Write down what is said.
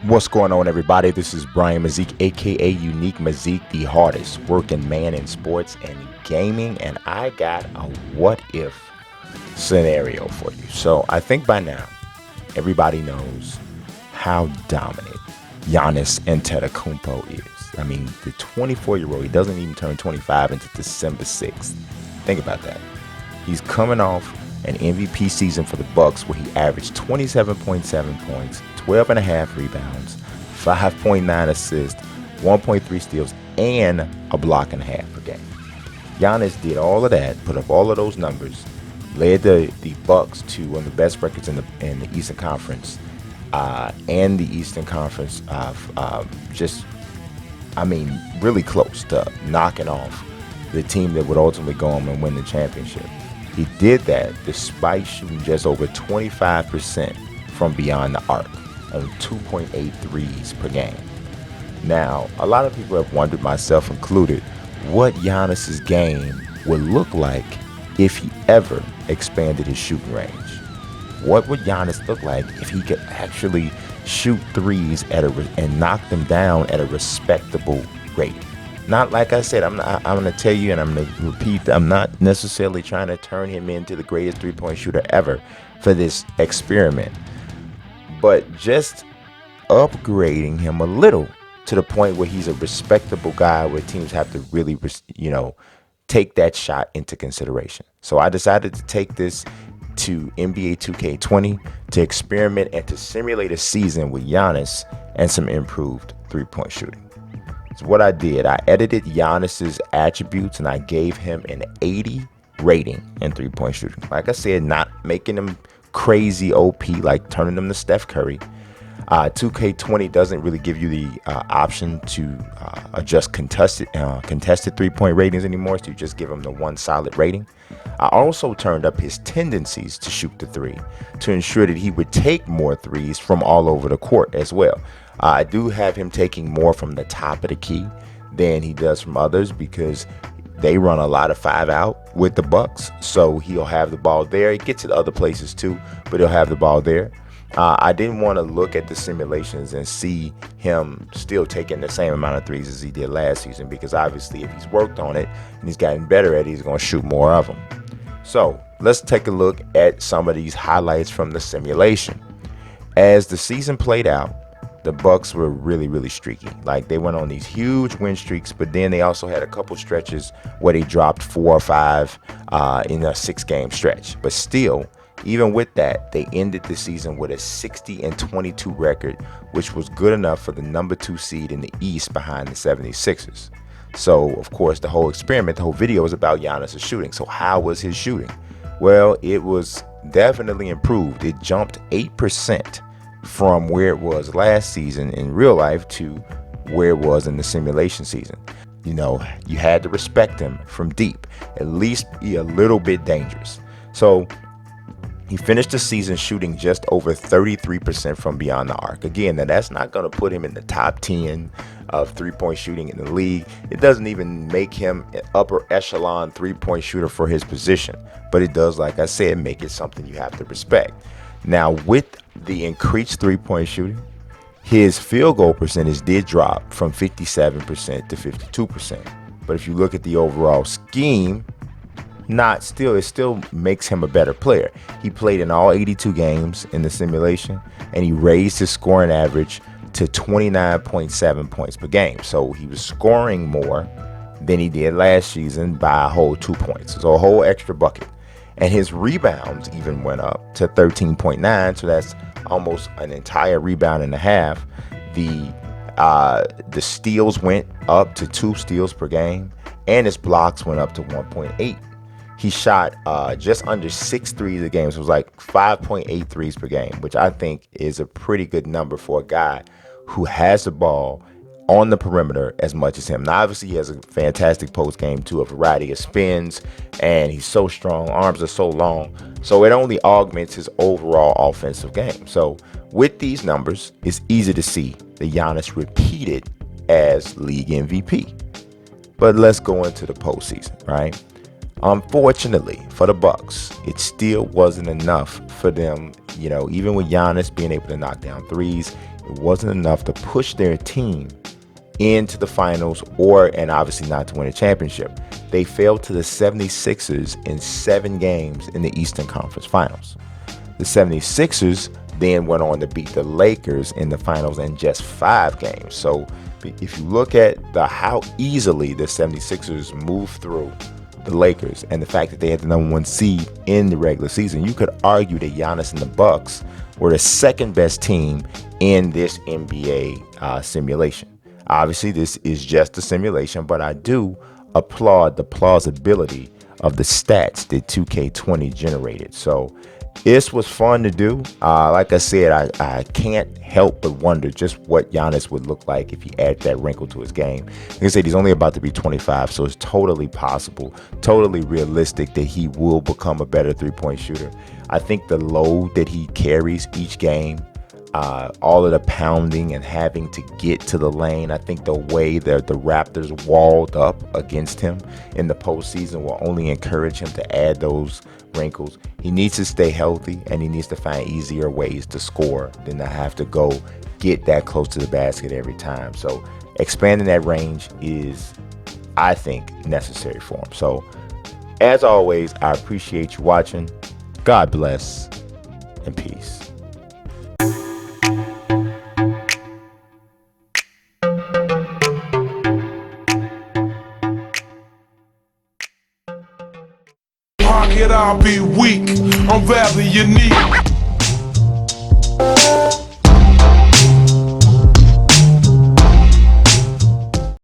What's going on, everybody? This is Brian Mazik, aka Unique Mazik, the hardest working man in sports and gaming, and I got a what if scenario for you. So I think by now everybody knows how dominant Giannis Antetokounmpo is. I mean, the 24-year-old, he doesn't even turn 25 until December 6th. Think about that. He's coming off an MVP season for the Bucks where he averaged 27.7 points, 12.5 rebounds, 5.9 assists, 1.3 steals, and a block and a half per game. Giannis did all of that, put up all of those numbers, led the Bucks to one of the best records in the Eastern Conference, and the Eastern Conference really close to knocking off the team that would ultimately go on and win the championship. He did that despite shooting just over 25% from beyond the arc and 2.8 threes per game. Now, a lot of people have wondered, myself included, what Giannis's game would look like if he ever expanded his shooting range. What would Giannis look like if he could actually shoot threes and knock them down at a respectable rate? Not like I said, I'm going to tell you and I'm going to repeat, I'm not necessarily trying to turn him into the greatest three-point shooter ever for this experiment, but just upgrading him a little to the point where he's a respectable guy where teams have to really, take that shot into consideration. So I decided to take this to NBA 2K20 to experiment and to simulate a season with Giannis and some improved three-point shooting. So what I did, I edited Giannis's attributes and I gave him an 80 rating in three-point shooting. Like I said, not making him crazy OP, like turning him to Steph Curry. 2K20 doesn't really give you the option to adjust contested three-point ratings anymore, so you just give him the one solid rating. I also turned up his tendencies to shoot the three to ensure that he would take more threes from all over the court as well. I do have him taking more from the top of the key than he does from others because they run a lot of 5-out with the Bucks, so he'll have the ball there. He gets it other places too, but he'll have the ball there. I didn't want to look at the simulations and see him still taking the same amount of threes as he did last season because obviously if he's worked on it and he's gotten better at it, he's going to shoot more of them. So let's take a look at some of these highlights from the simulation. As the season played out, the Bucks were really, really streaky. Like, they went on these huge win streaks, but then they also had a couple stretches where they dropped 4 or 5 in a 6-game stretch. But still, even with that, they ended the season with a 60-22 record, which was good enough for the number 2 seed in the East behind the 76ers. So, of course, the whole experiment, the whole video is about Giannis' shooting. So how was his shooting? Well, it was definitely improved. It jumped 8% from where it was last season in real life to where it was in the simulation season. You had to respect him from deep, at least be a little bit dangerous. So he finished the season shooting just over 33% from beyond the arc. Again, now that's not going to put him in the top 10 of three-point shooting in the league. It doesn't even make him an upper echelon three-point shooter for his position. But it does, like I said, make it something you have to respect. Now, with the increased three-point shooting, his field goal percentage did drop from 57% to 52%. But if you look at the overall scheme, it still makes him a better player. He played in all 82 games in the simulation, and he raised his scoring average to 29.7 points per game. So he was scoring more than he did last season by a whole 2 points. So a whole extra bucket. And his rebounds even went up to 13.9, so that's almost an entire rebound and a half. The steals went up to 2 steals per game, and his blocks went up to 1.8. He shot just under 6 threes a game, so it was like 5.8 threes per game, which I think is a pretty good number for a guy who has the ball on the perimeter as much as him. Now, obviously, he has a fantastic post game too, a variety of spins, and he's so strong, arms are so long, so it only augments his overall offensive game. So with these numbers, it's easy to see that Giannis repeated as league MVP. But let's go into the postseason, right? Unfortunately for the Bucks, it still wasn't enough for them. Even with Giannis being able to knock down threes, it wasn't enough to push their team into the finals and obviously not to win a championship. They fell to the 76ers in 7 games in the Eastern Conference Finals. The 76ers then went on to beat the Lakers in the finals in just 5 games. So if you look at how easily the 76ers moved through the Lakers and the fact that they had the number 1 seed in the regular season, you could argue that Giannis and the Bucks were the second best team in this NBA simulation. Obviously, this is just a simulation, but I do applaud the plausibility of the stats that 2K20 generated. So this was fun to do. Like I said, I can't help but wonder just what Giannis would look like if he added that wrinkle to his game. Like I said, he's only about to be 25, so it's totally possible, totally realistic that he will become a better three-point shooter. I think the load that he carries each game, all of the pounding and having to get to the lane, I think the way that the Raptors walled up against him in the postseason will only encourage him to add those wrinkles. He needs to stay healthy, and he needs to find easier ways to score than to have to go get that close to the basket every time. So expanding that range is, I think, necessary for him. So as always, I appreciate you watching. God bless and peace. I'll be weak, I'm rather unique.